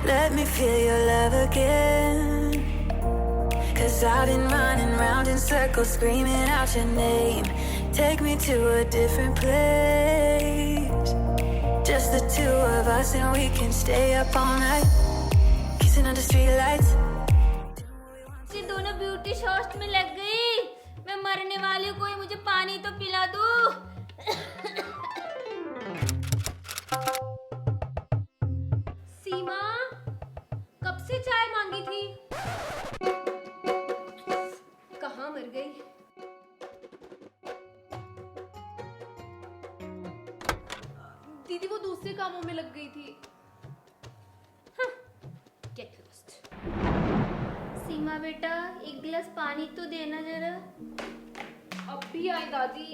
Let me feel your love again. 'Cause I've been running round in circles, screaming out your name. Take me to a different place. Just the two of us and we can stay up all night, kissing under streetlights. ये दोनों beauty shorts में लग गई। मैं मरने वाली हूँ, कोई मुझे पानी तो पिला दो। सीमा, कब से चाय मांगी थी? कहाँ मर गई? दीदी वो दूसरे कामों में लग गई थी। Get lost. सीमा बेटा, एक गिलास पानी तो देना जरा। अब भी आई दादी।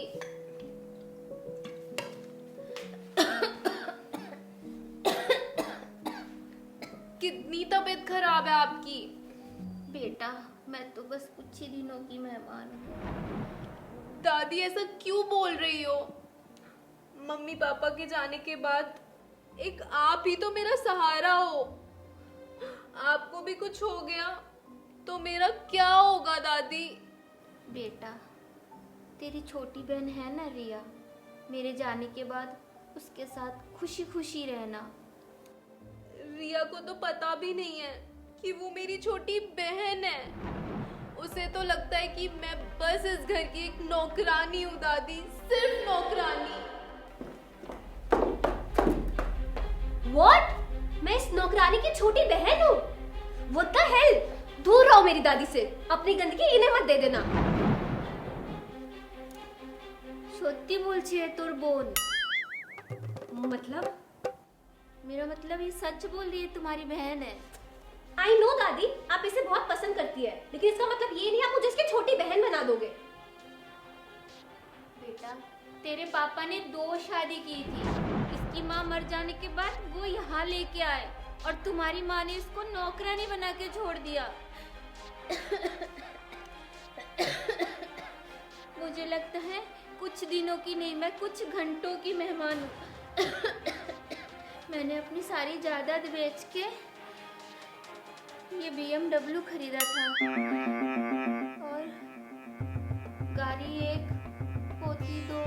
कितनी तबीयत खराब है आपकी? बेटा, मैं तो बस कुछ ही दिनों की मेहमान हूँ। दादी ऐसा क्यों बोल रही हो? मम्मी पापा के जाने के बाद एक आप ही तो मेरा सहारा हो। आपको भी कुछ हो गया तो मेरा क्या होगा दादी? बेटा, तेरी छोटी बहन है ना रिया, मेरे जाने के बाद उसके साथ खुशी खुशी रहना। रिया को तो पता भी नहीं है कि वो मेरी छोटी बहन है। उसे तो लगता है कि मैं बस इस घर की एक नौकरानी हूँ दादी, सिर्फ नौकरानी। What? मैं इस नौकरानी की छोटी बहन हूँ? What the hell? दूर रहो मेरी दादी से। अपनी गंदगी इन्हें मत दे देना। সত্যি বলছি है তোর বোন। मतलब? मेरा मतलब ये सच बोल रही है, तुम्हारी बहन है। I know दादी, आप इसे बहुत पसंद करती है, लेकिन इसका मतलब ये नहीं आप मुझे इसकी छोटी बहन बना दोगे। बेटा, तेरे पापा ने 2 शादी की थी। इसकी माँ मर जाने के बाद वो यहाँ लेके आए और तुम्हारी माँ ने इसको नौकरानी बना के छोड़ दिया। मुझे लगता है कुछ दिनों की नहीं, मैं कुछ घंटों की मेहमान हूँ। मैंने अपनी सारी जायदाद बेच के ये BMW खरीदा था और गाड़ी 1, पोती 2।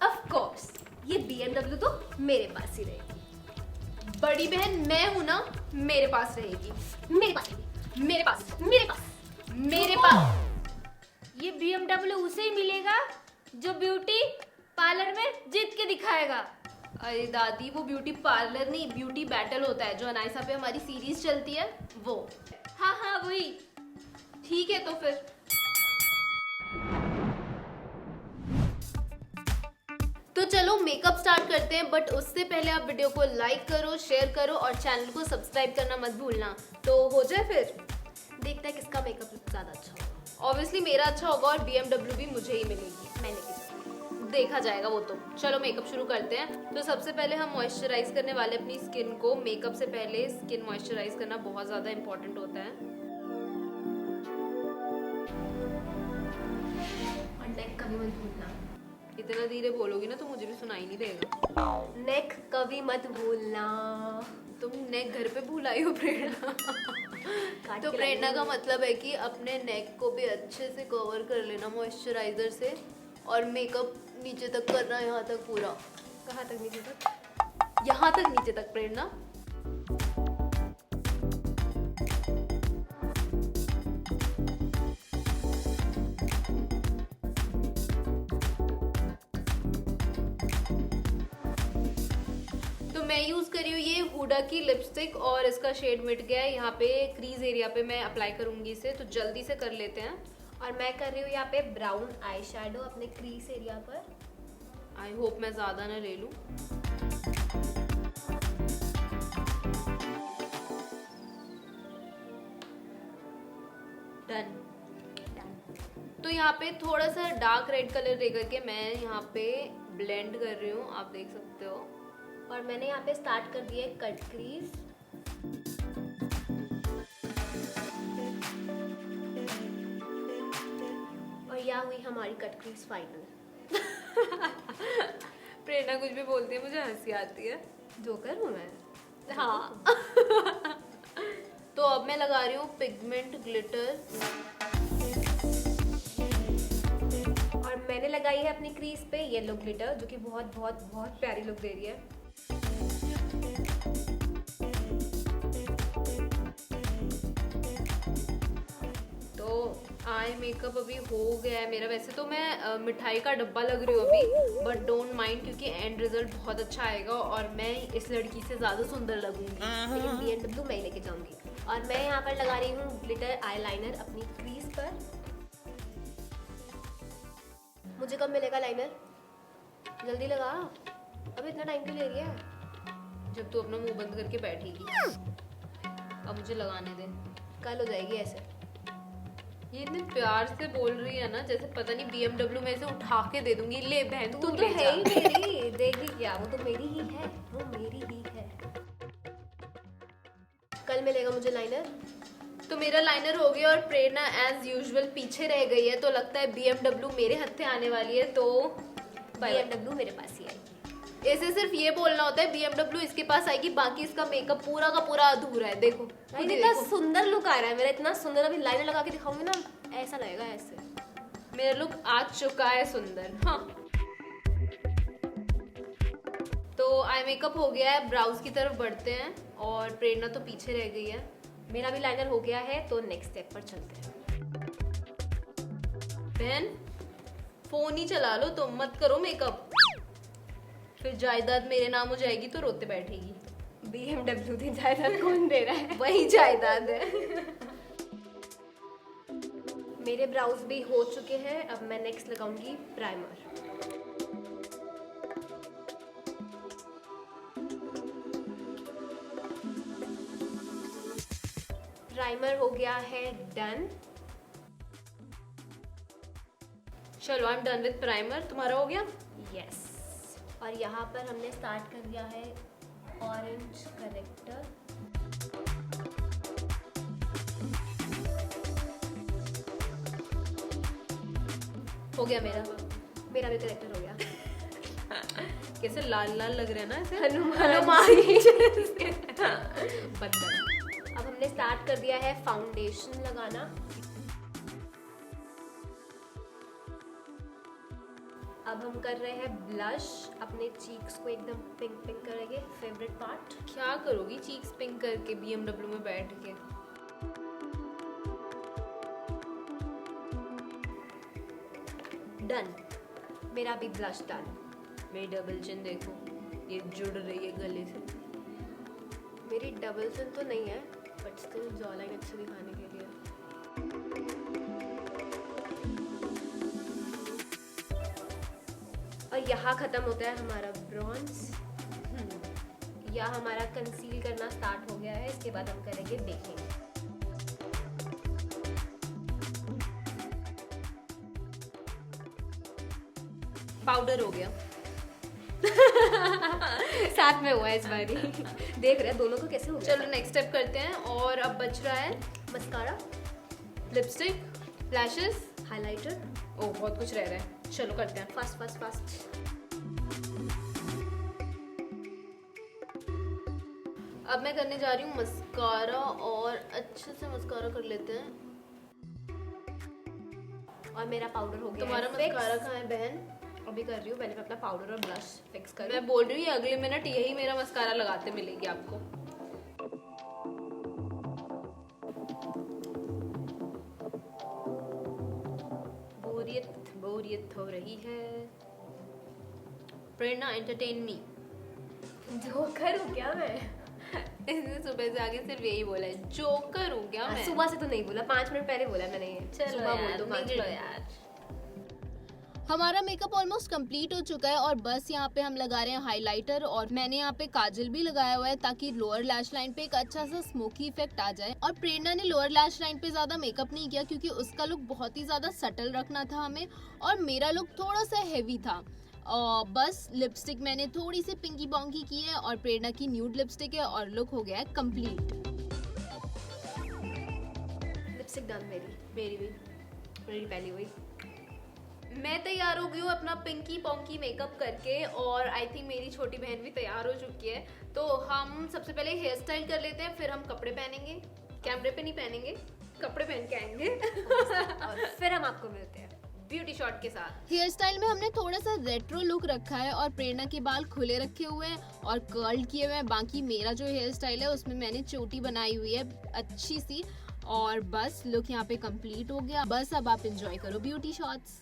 Of course, ये BMW तो मेरे पास ही रहेगी। बड़ी बहन मैं हूँ ना, मेरे पास रहेगी। मेरे पास रहेगी। मेरे पास, मेरे पास, मेरे पास। ये BMW उसे ही मिलेगा जो ब्यूटी पार्लर में जीत के दिखाएगा। अरे दादी, वो ब्यूटी पार्लर नहीं, ब्यूटी बैटल होता है जो अनाइसा पे हमारी सीरीज चलती है वो। हाँ हाँ वही। ठीक है तो फिर। तो चलो मेकअप स्टार्ट करते हैं, बट उससे पहले आप वीडियो को लाइक करो, शेयर करो और चैनल को सब्सक्राइब करना मत भूलना। तो हो जाए फिर। देखते हैं किसका मेकअप लुक ज्यादा अच्छा होगा। ऑब्वियसली मेरा अच्छा होगा और BMW भी मुझे ही मिलेगी। मैंने किसी देखा जाएगा वो तो। चलो मेकअप शुरू करते हैं। तो सबसे पहले हम मॉइस्चराइज करने वाले अपनी स्किन को। मेकअप से पहले स्किन मॉइस्चराइज करना बहुत ज़्यादा इंपॉर्टेंट होता है। और नेक कभी मत भूलना। इतना धीरे बोलोगी ना तो मुझे भी सुनाई नहीं देगा। नेक कभी मत भूलना। तुम नेक घर पे भूल आई हो प्रेरणा। तो प्रेरणा का मतलब है कि अपने नेक को भी अच्छे से कवर कर लेना मॉइस्चराइजर से और मेकअप नीचे तक करना, यहाँ तक पूरा। कहाँ तक नीचे तक? यहाँ तक नीचे तक प्रेरणा। तो मैं यूज कर रही हूँ ये हुडा की लिपस्टिक और इसका शेड मिट गया है। यहाँ पे क्रीज एरिया पे मैं अप्लाई करूंगी इसे, तो जल्दी से कर लेते हैं। और मैं कर रही हूँ यहाँ पे ब्राउन आई शैडो अपने क्रीज एरिया पर। आई होप मैं ज़्यादा ना ले लूँ। डन। तो यहाँ पे थोड़ा सा डार्क रेड कलर दे करके मैं यहाँ पे ब्लेंड कर रही हूँ, आप देख सकते हो। और मैंने यहाँ पे स्टार्ट कर दिया है कट क्रीज। और यह हुई हमारी कट क्रीज फाइनल। प्रेरणा कुछ भी बोलती है मुझे हंसी आती है। जोकर हूँ मैं। हाँ। तो अब मैं लगा रही हूँ पिगमेंट ग्लिटर। और मैंने लगाई है अपनी क्रीज पे येलो ग्लिटर, जो कि बहुत बहुत बहुत प्यारी लुक दे रही है। तो आई मेकअप अभी हो गया है मेरा। वैसे तो मैं मिठाई का डब्बा लग रही हूँ अभी, बट डोंट माइंड क्योंकि एंड रिजल्ट बहुत अच्छा आएगा और मैं इस लड़की से ज़्यादा सुंदर लगूंगी। लेकिन BMW मैं ही लेके जाऊंगी। और मैं यहाँ पर लगा रही हूँ ग्लिटर आईलाइनर अपनी क्रीज पर। मुझे कब मिलेगा लाइनर? जल्दी लगा, अब इतना टाइम क्यों ले रही है? जब तू अपना मुंह बंद करके बैठेगी। अब मुझे लगाने दे। कल हो जाएगी ऐसे। ये इतने प्यार से बोल रही है ना जैसे पता नहीं BMW में से उठा के दे दूंगी। ले बहन तू तू तो ले है जा। ही मेरी, देगी क्या, वो तो मेरी ही है, वो मेरी ही है। कल मिलेगा मुझे लाइनर। तो मेरा लाइनर हो गया और प्रेरणा एज यूजुअल पीछे रह गई है। तो लगता है BMW मेरे हत्थे आने वाली है। तो BMW मेरे पास ही आएगी। ऐसे सिर्फ ये बोलना होता है BMW इसके पास आएगी, बाकी इसका मेकअप पूरा का पूरा अधूरा है। देखो खुद ही इतना देखो। सुंदर लुक आ रहा है मेरा, इतना सुंदर। अभी लाइनर लगा के दिखाऊंगी ना, ऐसा लगेगा ऐसे। मेरा लुक आ चुका है सुंदर। हाँ, तो आई मेकअप हो गया है। ब्राउज की तरफ बढ़ते हैं और प्रेरणा तो पीछे रह गई है। मेरा भी लाइनर हो गया है, तो नेक्स्ट स्टेप पर चलते हैं। बहन फोन ही चला लो तुम, मत करो मेकअप। फिर जायदाद मेरे नाम हो जाएगी तो रोते बैठेगी। BMW की जायदाद कौन दे रहा है? वही जायदाद है। मेरे ब्राउज भी हो चुके हैं। अब मैं नेक्स्ट लगाऊंगी प्राइमर। प्राइमर हो गया है डन। चलो I am done with primer. तुम्हारा हो गया? यस। और यहाँ पर हमने स्टार्ट कर दिया है ऑरेंज करेक्टर। हो गया मेरा। मेरा भी करेक्टर हो गया। कैसे लाल लाल लग रहे हैं ना ऐसे। हनुमान बंदर। अब हमने स्टार्ट कर दिया है फाउंडेशन लगाना। अब हम कर रहे हैं ब्लश। अपने चीक्स को एकदम पिंक पिंक करेंगे। Favourite part. क्या करोगी चीक्स पिंक करके BMW में बैठ के? डन। मेरा भी ब्लश डन। मेरी डबल चिन देखो, ये जुड़ रही है गले से। मेरी डबल चिन तो नहीं है, बट स्टिल जॉ लाइन अच्छी दिखाने के लिए। और यहाँ खत्म होता है हमारा ब्रॉन्ज। या हमारा कंसील करना स्टार्ट हो गया है। इसके बाद हम करेंगे बेकिंग। पाउडर हो गया। साथ में हुआ है इस बारी। देख रहे हैं दोनों को कैसे हो गया। चलो नेक्स्ट स्टेप करते हैं। और अब बच रहा है मस्कारा, लिपस्टिक, फ्लैशेस, हाइलाइटर। ओ बहुत कुछ रह रहा है। चलो करते हैं। Fast fast fast. अब मैं करने जा रही हूँ मस्कारा और अच्छे से मस्कारा कर लेते हैं। और मेरा पाउडर हो गया। तुम्हारा है fix। मस्कारा कहाँ है बहन? अभी कर रही हूँ। पहले मैं अपना पाउडर और ब्लश फिक्स कर। मैं बोल रही हूँ अगले मिनट यही मेरा मस्कारा लगाते मिलेगी आपको। बोरियत हो रही है। प्रेरणा एंटरटेन मी। जोकर हूँ क्या मैं? इसने सुबह से आगे सिर्फ यही बोला है, जोकर हूँ क्या मैं? सुबह से तो नहीं बोला, 5 मिनट पहले बोला मैंने ये। चलो सुबह बोल यार, दो 5 निकलो मिनट। यार। हमारा मेकअप ऑलमोस्ट कंप्लीट हो चुका है और बस यहाँ पे हम लगा रहे हैं हाइलाइटर। और मैंने यहाँ पे काजल भी लगाया हुआ है ताकि लोअर लैश लाइन पे एक अच्छा सा स्मोकी इफेक्ट आ जाए। और प्रेरणा ने लोअर लैश लाइन पे ज्यादा मेकअप नहीं किया क्योंकि उसका लुक बहुत ही ज्यादा सटल रखना था हमें, और मेरा लुक थोड़ा सा हैवी था। बस लिपस्टिक मैंने थोड़ी सी पिंकी बॉन्की की है और प्रेरणा की न्यूड लिपस्टिक है और लुक हो गया है कंप्लीट। लिपस्टिक डन मेरी। मेरी भी। मेरी पहली हुई। मैं तैयार हो गई हूँ अपना पिंकी पोंकी मेकअप करके, और आई थिंक मेरी छोटी बहन भी तैयार हो चुकी है। तो हम सबसे पहले हेयर स्टाइल कर लेते हैं, फिर हम कपड़े पहनेंगे। कैमरे पे नहीं पहनेंगे, कपड़े पहन के आएंगे और फिर हम आपको मिलते हैं ब्यूटी शॉट के साथ। हेयर स्टाइल में हमने थोड़ा सा रेट्रो लुक रखा है और प्रेरणा के बाल खुले रखे हुए हैं और कर्ल किए हुए हैं। बाकी मेरा जो हेयर स्टाइल है उसमें मैंने चोटी बनाई हुई है अच्छी सी, और बस लुक यहाँ पे कंप्लीट हो गया। बस अब आप एंजॉय करो ब्यूटी शॉट्स।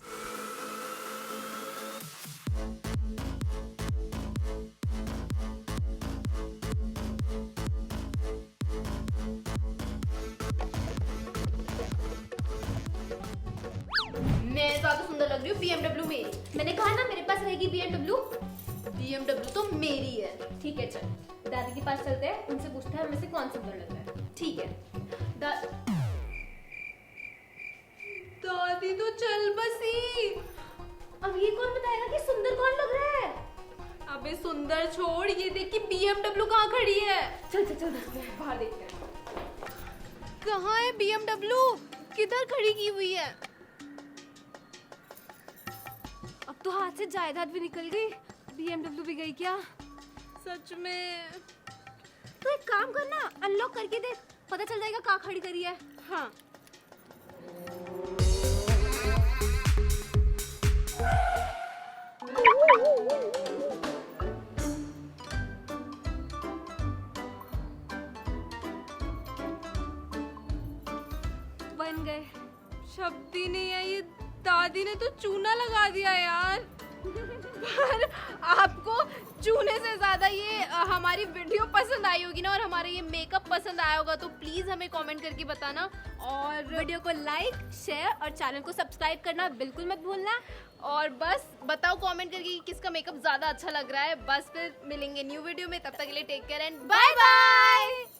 मैं ज्यादा सुंदर लग रही हूँ। BMW मेरी, मैंने कहा ना मेरे पास रहेगी BMW। BMW तो मेरी है। ठीक है चल, दादी के पास चलते हैं, उनसे पूछते हैं हमें से कौन सुंदर लग रहा है। ठीक है। दादी तो चल बसी। अब ये कौन बताएगा कि सुंदर कौन लग रहा है? अबे सुंदर छोड़, ये देख कि BMW कहाँ खड़ी है। चल चल चल देखते हैं, बाहर देखते हैं। कहाँ है BMW? किधर खड़ी की हुई है? अब तो हाथ से जायदाद भी निकल गई, BMW भी गई क्या? सच में? तो एक काम करना, अनलॉक करके देख, पता चल जाएगा कहाँ खड़ी करी है। हाँ। बन गए। शब्द ही नहीं है, ये दादी ने तो चूना लगा दिया यार। पर आपको चूने से ज्यादा ये हमारी वीडियो पसंद आई होगी ना, और हमारा ये मेकअप पसंद आया होगा, तो प्लीज हमें कमेंट करके बताना। और वीडियो को लाइक, शेयर और चैनल को सब्सक्राइब करना बिल्कुल मत भूलना। और बस बताओ कमेंट करके कि किसका मेकअप ज्यादा अच्छा लग रहा है। बस फिर मिलेंगे न्यू वीडियो में, तब तक के लिए take care and bye bye.